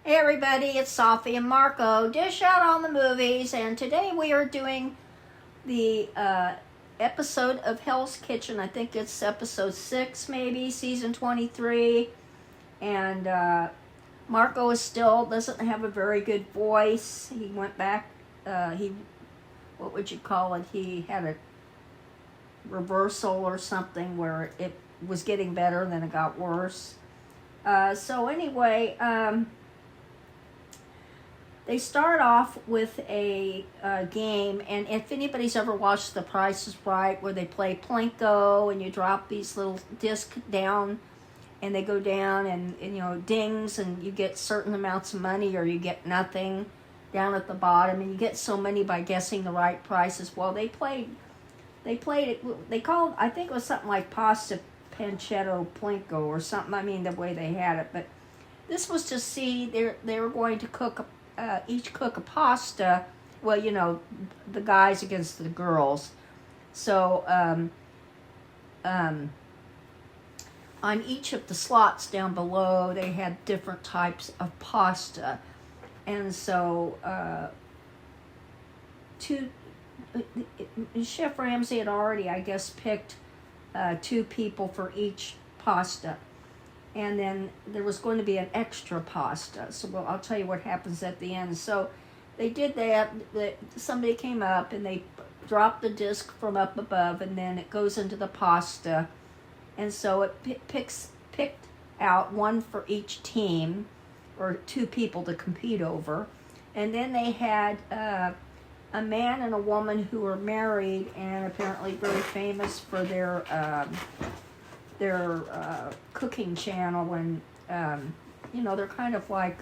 Hey everybody, it's Safi and Marco. Dish out on the movies, and today we are doing the episode of Hell's Kitchen. I think it's episode 6, maybe, season 23. And Marco still doesn't have a very good voice. He went back, what would you call it? He had a reversal or something where it was getting better and then it got worse. So anyway, they start off with a game, and if anybody's ever watched The Price is Right, where they play Plinko, and you drop these little discs down, and they go down, and dings, and you get certain amounts of money, or you get nothing down at the bottom, and you get so many by guessing the right prices. Well, they played it, they called, I think it was something like Pasta Pancetto Plinko, or something, I mean, the way they had it, but this was to see, they were going to each cook a pasta. Well, the guys against the girls. So on each of the slots down below, they had different types of pasta, and so Chef Ramsay had already, I guess, picked 2 people for each pasta. And then there was going to be an extra pasta. So, I'll tell you what happens at the end. So they did that. Somebody came up and they dropped the disc from up above, and then it goes into the pasta. And so it picked out 1 for each team, or 2 people to compete over. And then they had a man and a woman who were married and apparently very famous for their cooking channel, and they're kind of like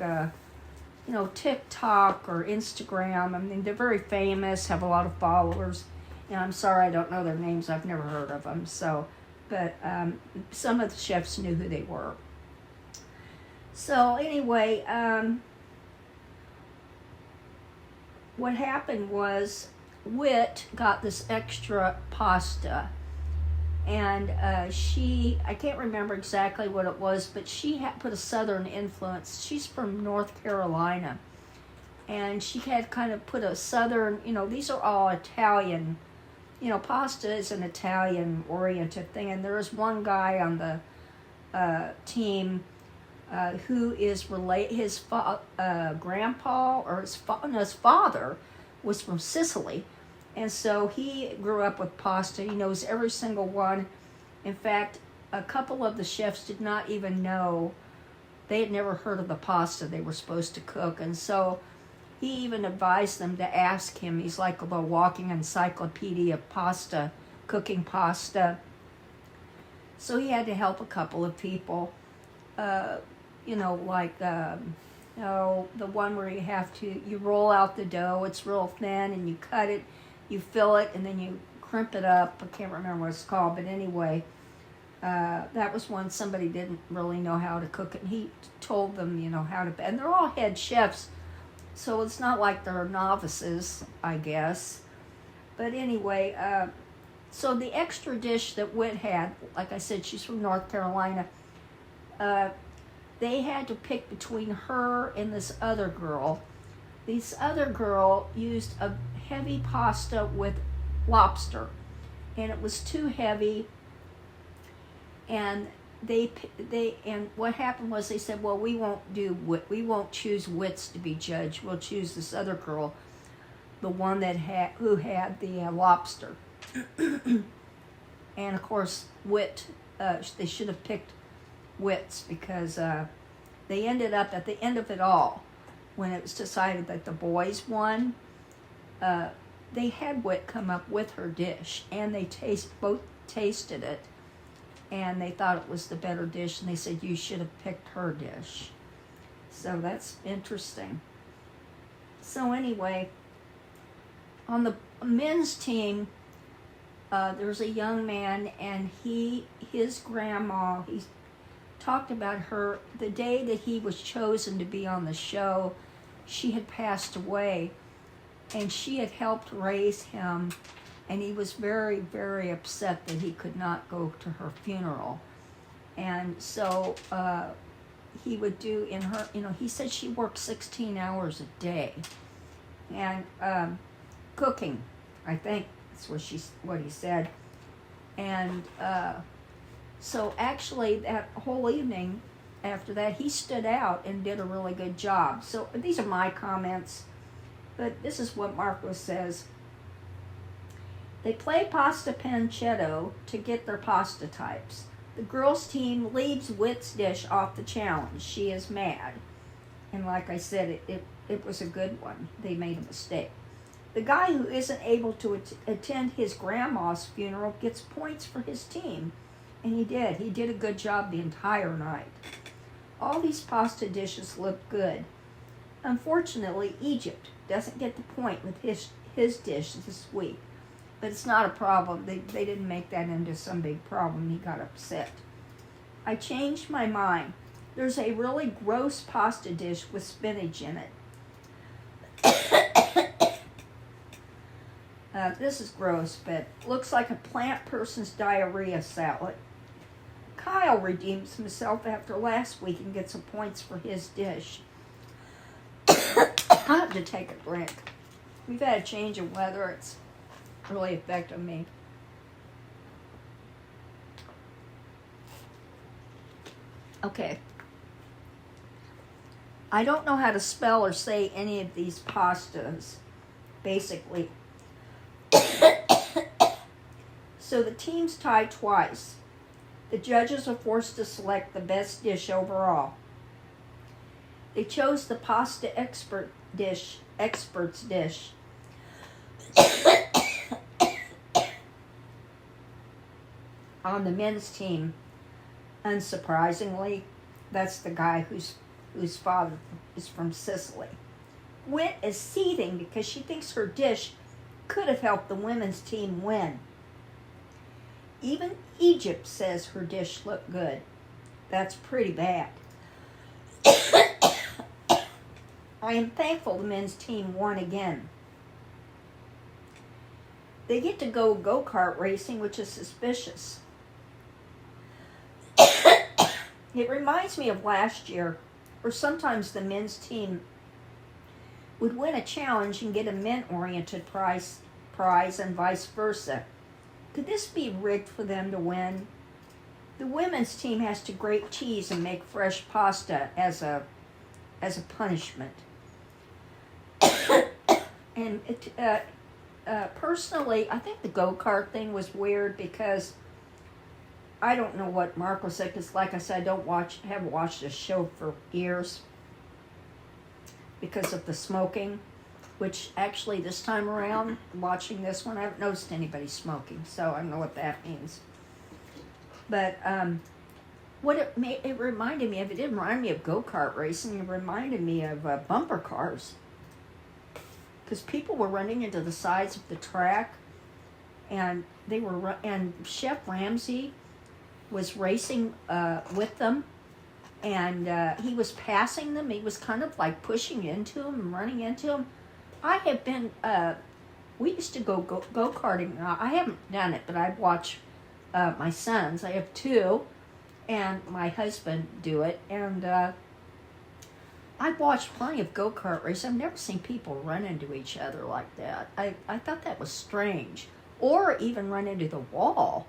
TikTok or Instagram. I mean, they're very famous, have a lot of followers, and I'm sorry I don't know their names, I've never heard of them. So but some of the chefs knew who they were. So anyway, what happened was Whit got this extra pasta, and I can't remember exactly what it was, but she had put a southern influence. She's from North Carolina, and she had kind of put a southern, these are all Italian, pasta is an Italian oriented thing, and there is one guy on the team who is his grandpa, or his father was from Sicily. And so he grew up with pasta. He knows every single one. In fact, a couple of the chefs did not even know. They had never heard of the pasta they were supposed to cook. And so he even advised them to ask him. He's like a walking encyclopedia of pasta, cooking pasta. So he had to help a couple of people. The one where you roll out the dough. It's real thin, and you cut it. You fill it, and then you crimp it up. I can't remember what it's called, but anyway, that was one somebody didn't really know how to cook it, and he told them, how to, and they're all head chefs, so it's not like they're novices, I guess. But anyway, so the extra dish that Whit had, like I said, she's from North Carolina, they had to pick between her and this other girl. This other girl used a heavy pasta with lobster, and it was too heavy, and and what happened was they said, well, we won't choose Whit's to be judge, we'll choose this other girl, the one who had the lobster. And of course Whit, they should have picked Whit's, because they ended up at the end of it all, when it was decided that the boys won, they had Whit come up with her dish, and they both tasted it, and they thought it was the better dish, and they said, you should have picked her dish. So that's interesting. So anyway, on the men's team, there's a young man, and his grandma, he talked about her, the day that he was chosen to be on the show, she had passed away, and she had helped raise him, and he was very, very upset that he could not go to her funeral. And so he would do in her, he said she worked 16 hours a day. And cooking, I think that's what he said. And so actually that whole evening after that, he stood out and did a really good job. So these are my comments, but this is what Marco says. They play pasta pancetto to get their pasta types. The girls' team leaves Witt's dish off the challenge. She is mad. And like I said, it was a good one. They made a mistake. The guy who isn't able to attend his grandma's funeral gets points for his team. And he did. He did a good job the entire night. All these pasta dishes look good. Unfortunately, Egypt doesn't get the point with his dish this week. But it's not a problem. They didn't make that into some big problem. He got upset. I changed my mind. There's a really gross pasta dish with spinach in it. This is gross, but looks like a plant person's diarrhea salad. Kyle redeems himself after last week and gets some points for his dish. I have to take a drink. We've had a change of weather. It's really affected me. Okay. I don't know how to spell or say any of these pastas, basically. So the teams tie twice. The judges are forced to select the best dish overall. They chose the pasta expert's dish. On the men's team, unsurprisingly, that's the guy whose father is from Sicily. Whit is seething because she thinks her dish could have helped the women's team win. Even Egypt says her dish looked good. That's pretty bad. I am thankful the men's team won again. They get to go go-kart racing, which is suspicious. It reminds me of last year, where sometimes the men's team would win a challenge and get a men-oriented prize and vice versa. Could this be rigged for them to win? The women's team has to grate cheese and make fresh pasta as a punishment. And personally, I think the go-kart thing was weird because I don't know what Marco said, because like I said, I haven't watched this show for years because of the smoking, which actually this time around, watching this one, I haven't noticed anybody smoking, so I don't know what that means. But what it reminded me of, it didn't remind me of go-kart racing, it reminded me of bumper cars. Because people were running into the sides of the track, and and Chef Ramsay was racing with them, and he was passing them. He was kind of like pushing into them and running into them. I have been, we used to go-karting. I haven't done it, but I've watched my sons. I have two, and my husband do it, and I've watched plenty of go-kart races. I've never seen people run into each other like that. I thought that was strange. Or even run into the wall.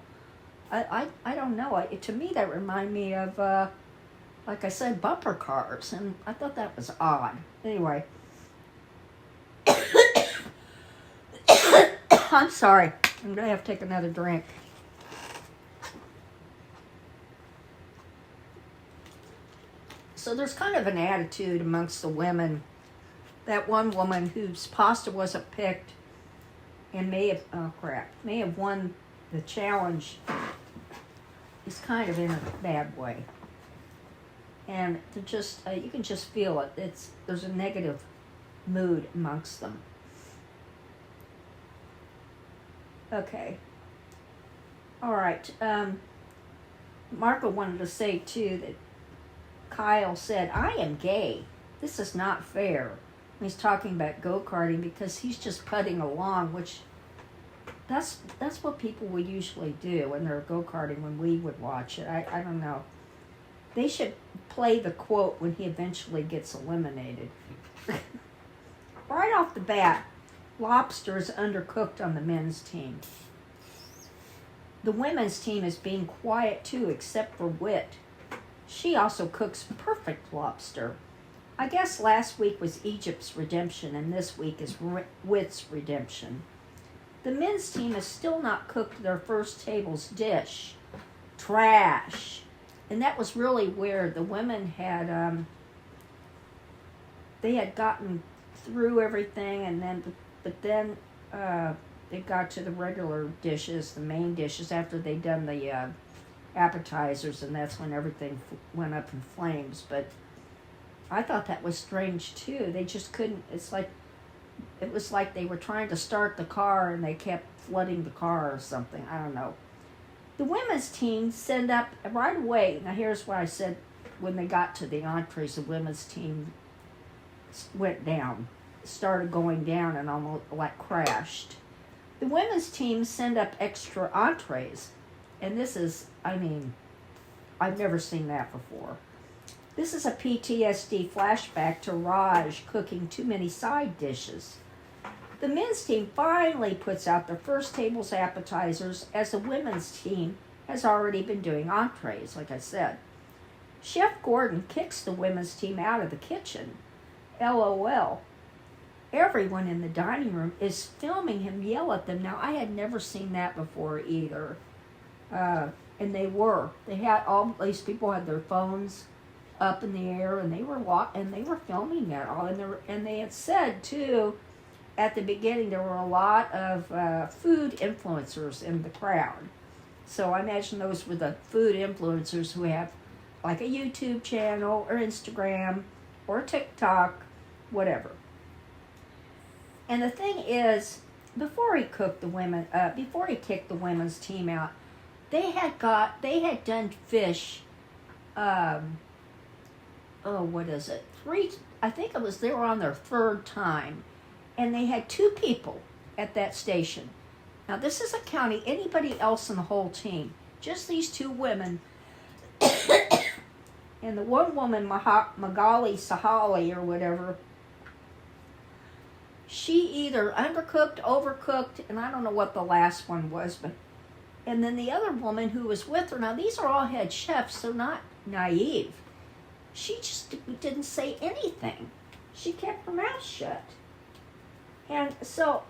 I don't know. To me, that reminded me of, like I said, bumper cars. And I thought that was odd. Anyway. I'm sorry. I'm going to have to take another drink. So there's kind of an attitude amongst the women. That one woman whose pasta wasn't picked and may have won the challenge is kind of in a bad way. And they're just, you can just feel it. There's a negative mood amongst them. Okay. All right. Marco wanted to say, too, that Kyle said, I am gay. This is not fair. And he's talking about go-karting because he's just putting along, which that's what people would usually do when they're go-karting when we would watch it. I don't know. They should play the quote when he eventually gets eliminated. Right off the bat, lobster is undercooked on the men's team. The women's team is being quiet too, except for Wit. She also cooks perfect lobster. I guess last week was Egypt's redemption, and this week is Wit's redemption. The men's team has still not cooked their first table's dish. Trash. And that was really weird. The women had, they had gotten through everything, and then, but then they got to the regular dishes, the main dishes, after they'd done the appetizers, and that's when everything went up in flames. But I thought that was strange too. They just couldn't. It was like they were trying to start the car and they kept flooding the car or something. I don't know. The women's team sent up right away. Now here's what I said when they got to the entrees. The women's team went down, started going down, and almost like crashed. The women's team sent up extra entrees, and this is, I mean, I've never seen that before. This is a PTSD flashback to Raj cooking too many side dishes. The men's team finally puts out their first table's appetizers, as the women's team has already been doing entrees, like I said. Chef Gordon kicks the women's team out of the kitchen. LOL. Everyone in the dining room is filming him yell at them. Now, I had never seen that before either. And they had all these people had their phones up in the air, and they were filming that all. And they had said too, at the beginning, there were a lot of food influencers in the crowd. So I imagine those were the food influencers who have like a YouTube channel or Instagram or TikTok, whatever. And the thing is, before he kicked the women's team out, they had done fish. What is it? They were on their third time, and they had 2 people at that station. Now this isn't counting anybody else in the whole team, just these 2 women. And the one woman, Magali Sahali or whatever, she either undercooked, overcooked, and I don't know what the last one was, but and then the other woman who was with her, now these are all head chefs, they're not naive. She just didn't say anything. She kept her mouth shut. And so,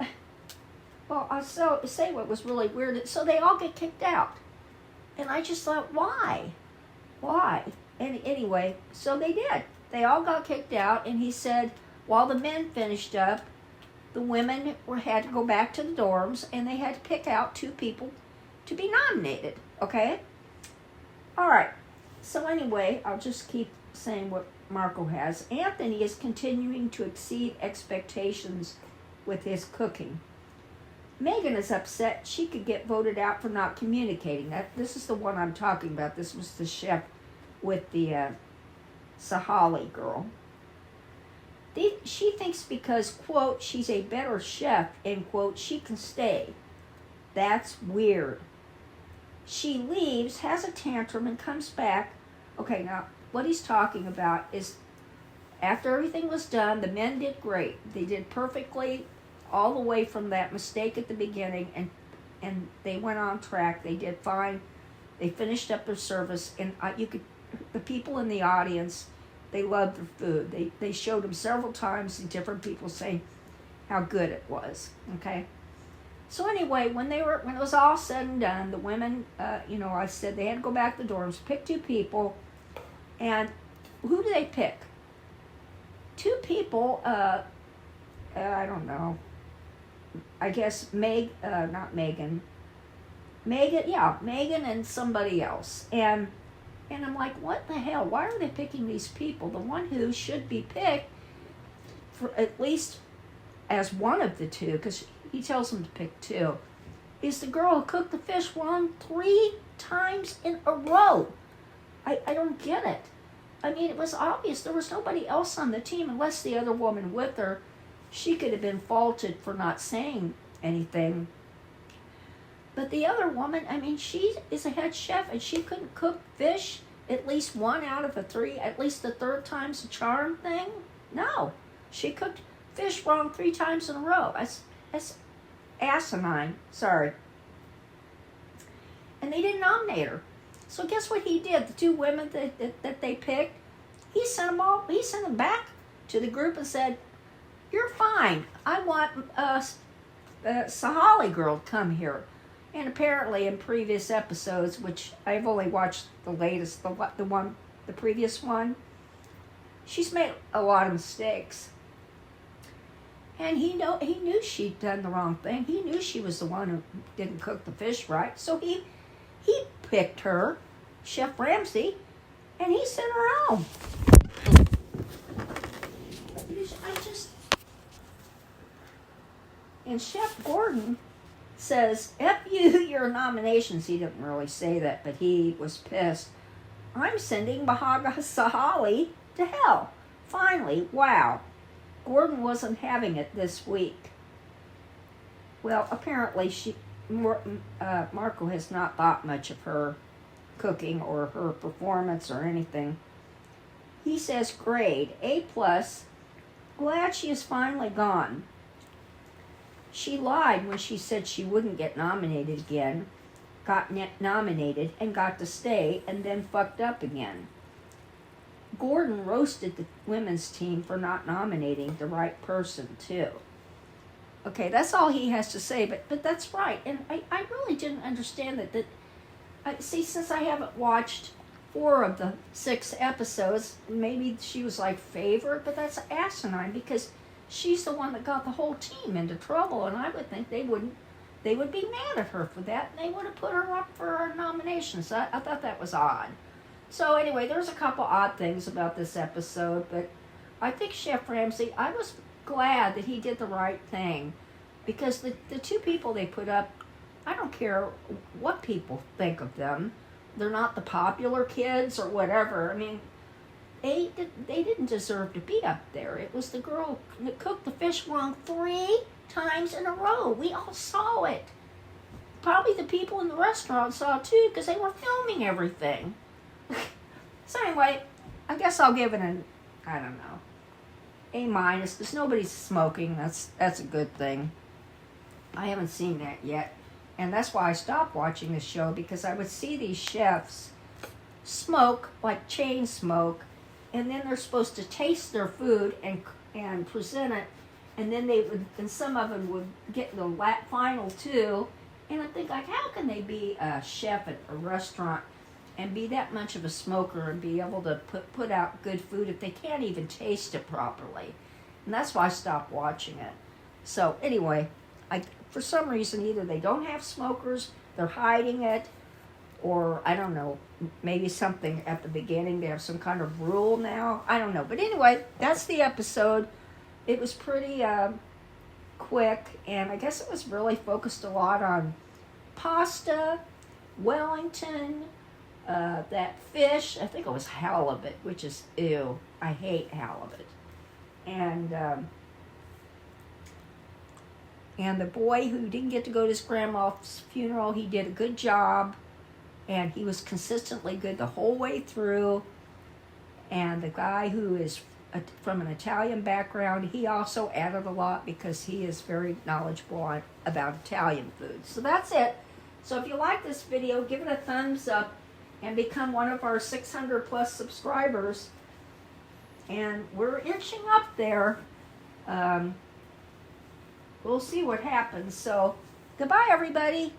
I'll say what was really weird. So they all get kicked out. And I just thought, why? Why? And anyway, so they did. They all got kicked out, and he said, while the men finished up, the women had to go back to the dorms, and they had to pick out 2 people to be nominated, okay? All right. So anyway, I'll just keep saying what Marco has. Anthony is continuing to exceed expectations with his cooking. Megan is upset she could get voted out for not communicating. This is the one I'm talking about. This was the chef with the Sahali girl. She thinks because, quote, she's a better chef, end quote, she can stay. That's weird. She leaves, has a tantrum, and comes back. Okay, now, what he's talking about is after everything was done, the men did great. They did perfectly all the way from that mistake at the beginning, and they went on track. They did fine. They finished up their service, and the people in the audience, they loved their food. They showed them several times, and different people saying how good it was, okay? So anyway, when it was all said and done, the women, I said they had to go back to the dorms, pick 2 people, and who do they pick? 2 people, I don't know, I guess not Megan, Megan and somebody else, and I'm like, what the hell, why are they picking these people? The one who should be picked, for at least as one of the 2, because he tells them to pick 2, is the girl who cooked the fish wrong 3 times in a row. I don't get it. I mean, it was obvious there was nobody else on the team unless the other woman with her. She could have been faulted for not saying anything. But the other woman, I mean, she is a head chef and she couldn't cook fish at least 1 out of the 3, at least the third time's a charm thing? No. She cooked fish wrong 3 times in a row. That's asinine. Sorry. And they didn't nominate her. So guess what he did? The 2 women that they picked, he sent them back to the group and said, "You're fine. I want Sahali girl to come here." And apparently in previous episodes, which I've only watched the latest, the previous one, she's made a lot of mistakes. And he knew she'd done the wrong thing. He knew she was the one who didn't cook the fish right. So he picked her, Chef Ramsay, and he sent her home. And Chef Gordon says, "F you, your nominations." He didn't really say that, but he was pissed. "I'm sending Bahaga Sahali to hell." Finally, wow. Gordon wasn't having it this week. Well, apparently Marco has not thought much of her cooking or her performance or anything. He says, "Grade, A+, glad she is finally gone. She lied when she said she wouldn't get nominated again, got nominated and got to stay, and then fucked up again." Gordon roasted the women's team for not nominating the right person, too. Okay, that's all he has to say, but that's right. And I really didn't understand that. See, since I haven't watched 4 of the 6 episodes, maybe she was like favorite, but that's asinine because she's the one that got the whole team into trouble, and I would think they would be mad at her for that, and they would have put her up for a nomination. So I thought that was odd. So anyway, there's a couple odd things about this episode, but I think Chef Ramsay, I was glad that he did the right thing, because the 2 people they put up, I don't care what people think of them. They're not the popular kids or whatever. I mean, they didn't deserve to be up there. It was the girl that cooked the fish wrong 3 times in a row. We all saw it. Probably the people in the restaurant saw it too, because they were filming everything. So anyway, I guess I'll give it I don't know, A-, because nobody's smoking. That's a good thing. I haven't seen that yet. And that's why I stopped watching the show, because I would see these chefs smoke, like chain smoke, and then they're supposed to taste their food and present it, and then some of them would get the final 2, and I think, like, how can they be a chef at a restaurant and be that much of a smoker and be able to put out good food if they can't even taste it properly? And that's why I stopped watching it. So anyway, for some reason, either they don't have smokers, they're hiding it, or I don't know, maybe something at the beginning, they have some kind of rule now. I don't know. But anyway, that's the episode. It was pretty quick, and I guess it was really focused a lot on pasta, Wellington, that fish. I think it was halibut, which is, ew, I hate halibut. And the boy who didn't get to go to his grandma's funeral, he did a good job. And he was consistently good the whole way through. And the guy who is from an Italian background, he also added a lot because he is very knowledgeable about Italian food. So that's it. So if you like this video, give it a thumbs up and become one of our 600 plus subscribers. And we're inching up there. We'll see what happens. So goodbye, everybody.